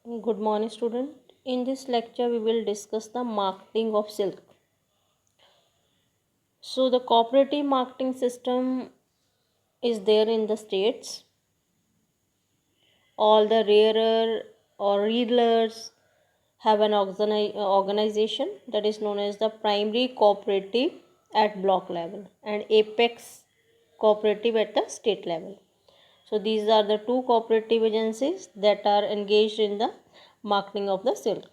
Good morning, student. In this lecture, we will discuss the marketing of silk. So, the cooperative marketing system is there in the states. All the rarer or dealers have an organization that is known as the primary cooperative at block level and apex cooperative at the state level. So, these are the two cooperative agencies that are engaged in the marketing of the silk.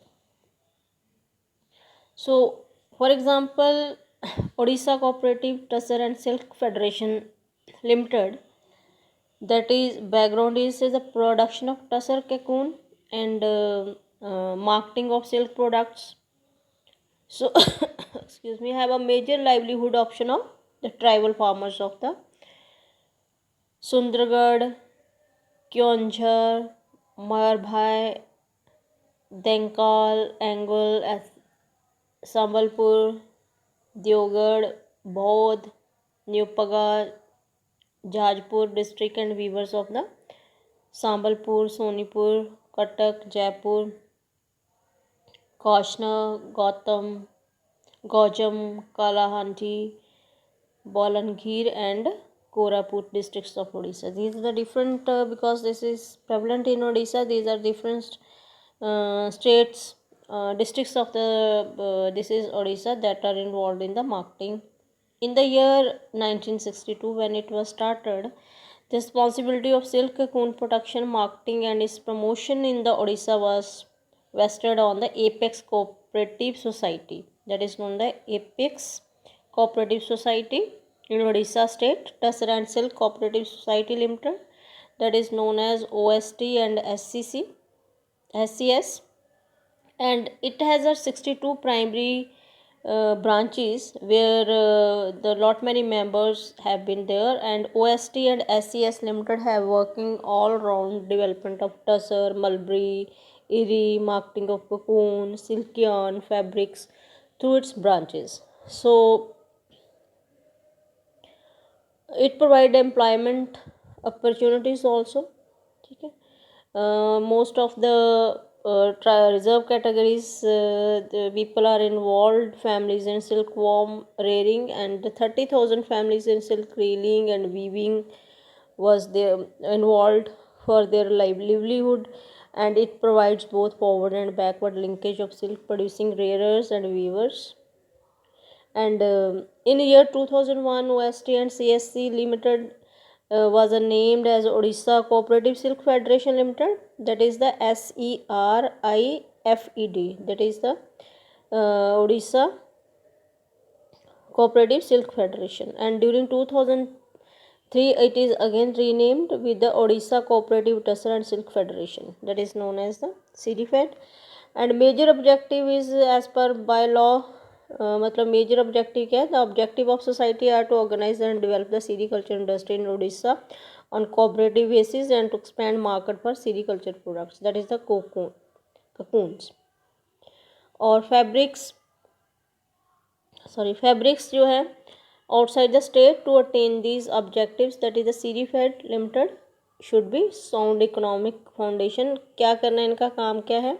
So, for example, Odisha Cooperative Tussar and Silk Federation Limited, that is background is the production of tussar cocoon and marketing of silk products. So, excuse me, have a major livelihood option of the tribal farmers of the Sundargarh, Kyonjhar, Marbhai, Denkal, Angul, Sambalpur, Deogarh, Bodh, Newpagar, Jajpur district and weavers of the Sambalpur, Sonipur, Cuttack, Jaipur, Kaushna, Gaujam, Kalahanti, Bolangir and Koraput districts of Odisha. These are the different because this is prevalent in Odisha. These are different states, districts of the this is Odisha that are involved in the marketing. In the year 1962, when it was started, the responsibility of silk cocoon production, marketing, and its promotion in the Odisha was vested on the Apex Cooperative Society, that is known the Apex Cooperative Society in Odisha State, Tussar and Silk Cooperative Society Limited, that is known as OST and SCS, and it has a 62 primary branches where the lot many members have been there, and OST and SCS Limited have working all round development of tussar, mulberry, eri, marketing of cocoon, silk yarn, fabrics through its branches. So it provide employment opportunities also. Okay. Most of the reserve categories, the people are involved, families in silkworm rearing, and 30,000 families in silk reeling and weaving was there involved for their livelihood, and it provides both forward and backward linkage of silk producing rearers and weavers. And in year 2001, OST and CSC Limited was named as Odisha Cooperative Silk Federation Limited, that is the SERIFED, that is the Odisha Cooperative Silk Federation, and during 2003 it is again renamed with the Odisha Cooperative Tussar and Silk Federation, that is known as the CDFED. And major objective is as per bylaw, मतलब major objective क्या है, the objective of society are to organise and develop the sericulture industry in Orissa on cooperative basis and to expand market for sericulture products, that is the cocoons और fabrics जो है outside the state. To attain these objectives, that is the CDFED Limited should be sound economic foundation. क्या करना है, इनका काम क्या है?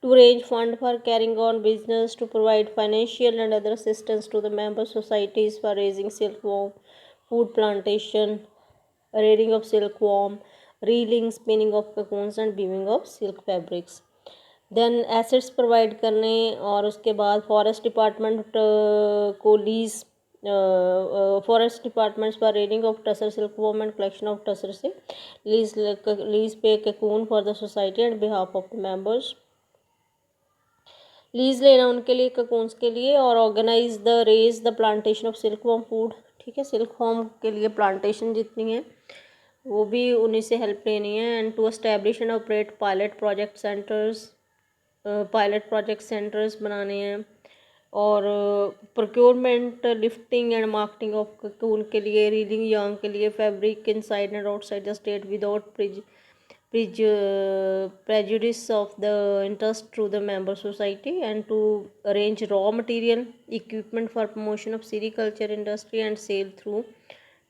To raise fund for carrying on business, to provide financial and other assistance to the member societies for raising silkworm, food plantation, rearing of silkworm, reeling, spinning of cocoons and weaving of silk fabrics. Then assets provide करने, और उसके बाद forest department को लीज, forest departments for rearing of tasar silkworm and collection of tasar से lease पे cocoon for the society and behalf of the members, lease लेना उनके लिए ककून्स के लिए, और organise the raise the plantation of silkworm food. ठीक है, सिल्कवॉर्म के लिए प्लांटेशन जितनी है वो भी उन्हीं से हेल्प लेनी है. And to establish and operate pilot project centres बनाने हैं, और procurement, lifting and marketing of cocoon के लिए, रीलिंग यांग के लिए, fabric inside and outside the state without prejudice of the interest to the member society, and to arrange raw material equipment for promotion of sericulture industry and sale through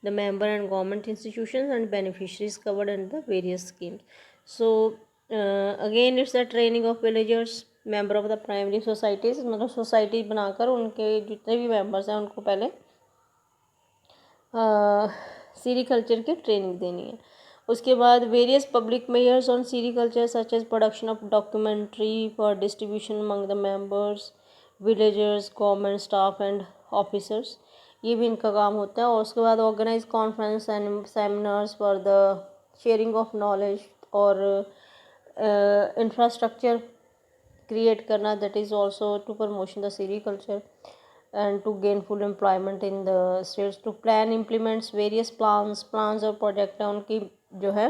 the member and government institutions and beneficiaries covered under the various schemes. So again it's the training of villagers member of the primary societies, मतलब society बनाकर उनके जितने भी members हैं उनको पहले sericulture की training देनी है। उसके बाद various public measures on sericulture such as production of documentary for distribution among the members, villagers, government staff and officers, ये भी इनका काम होता है। और उसके बाद organise conference and seminars for the sharing of knowledge और इंफ्रास्ट्रक्चर क्रिएट करना, that is also to promotion the sericulture and to gain full employment in the states, to plan implements various plans और project है उनकी जो है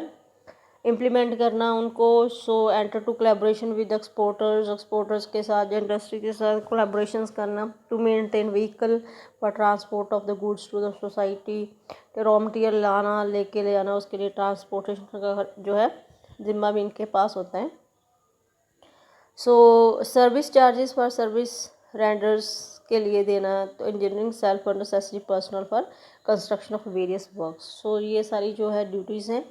implement करना उनको। So enter to collaboration with exporters के साथ, इंडस्ट्री के साथ कोलैबोरेशंस करना, to maintain vehicle for transport of the goods to the society, raw material लाना लेके ले आना, उसके लिए ट्रांसपोर्टेशन का जो है जिम्मा भी इनके पास होता है। So service charges for service renders के लिए देना, तो इंजीनियरिंग सेल्फ और necessary personal for construction of various works. So ये सारी जो है ड्यूटीज़ हैं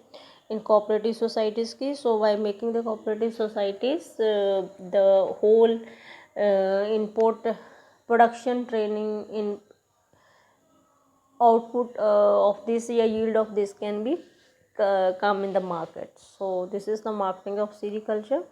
इन कोऑपरेटिव सोसाइटीज़ की। So by making the cooperative societies the whole input production training in output of this या yield of this can be come in the market. So this is the marketing of sericulture.